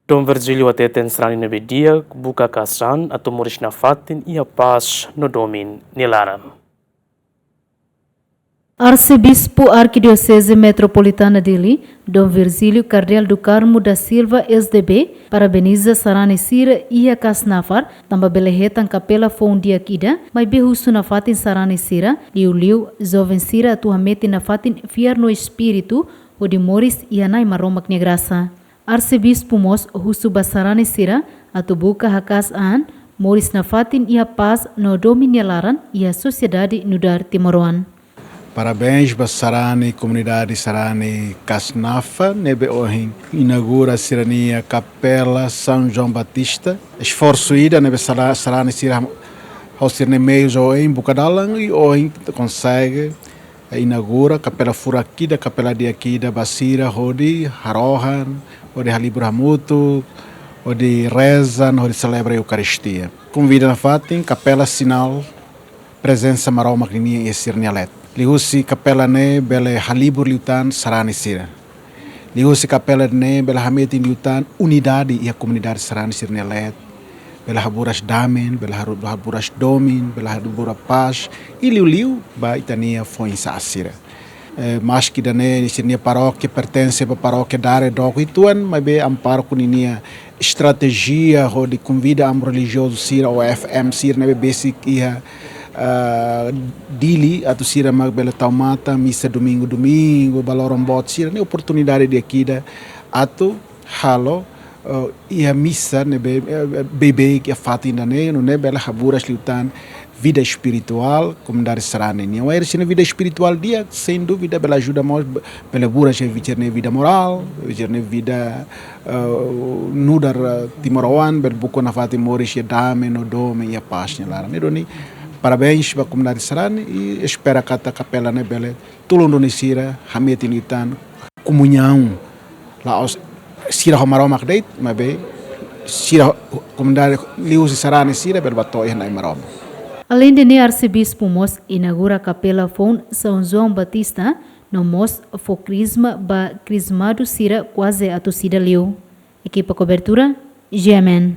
Dom Virgílio hatete sarani na dia, buka hakaas-an atau moris nafatin ia pas no domin ni laran. Arcebispo Arquidiocese Metropolitana dele, Dom Virgílio Cardeal do Carmo da Silva, SDB, parabeniza sarani sira e hakaas-an tamba belehetan capela fondia kida, mas behusu nafatin sarani sira, liu jovem sira atualmente nafatin fiar no espírito, o de moris e anai maromak ne graça. Arcebispo mos husu basarani sira, atu buka hakaas-an, moris nafatin ia paz no domin ni laran e a sociedade nudar Timoroan. Parabéns para sarani, comunidade sarani Casnafa, nebe ohin inaugura a sarania Capela São João Batista. Esforço ida nebe sarani sira hostirne meios ohin bukadalang e ohin consegue inaugura capela furakida, capela de akida basira hodi harohan, hodi halibur hamutu, hodi rezan, hodi celebra a Eucaristia. Convida na fatin capela sinal presença marau magninia e sirnialet. Lihusi capela ne bele halibur liutan sarani sira. Lihusi capela ne bele hameti liutan unidade e a comunidade sarani sirnialet. Bela haburas domin, bela haburas domin, bela haburas paz. E liu ba itania foi em sasira. Mas que dane sirnia paróquia pertence para paróquia dare dogo ituan, mas be amparo kuninia estratégia de convida am religioso sira o FM sira ne basic ia dili atau sira mag bela taumata missa domingo baloram bot sira ne oportunidade de aqui da atau halo ia missa ne bebe que a fatina ne no ne bela haburas liutan vida espiritual comunidade sarani ne o era vida espiritual dia sem dúvida bela ajuda mais bela buras ne vida moral ne vida nudar Timoroan bel buka nafatin moris ya domin no domin ya pas ne laran ne parabéns para a comunidade sarani e espera que a capela ne bele tulondo ne sira hameti nitan comunhão lá sira homarau makdeit mas be sira comunidade liusi sarani sira bel bato e na marom. Além de arcebispo mos inaugura a capela fon São João Batista, no mos fo crisma ba crismado sira quase a torcida liu. Equipa cobertura, GMN.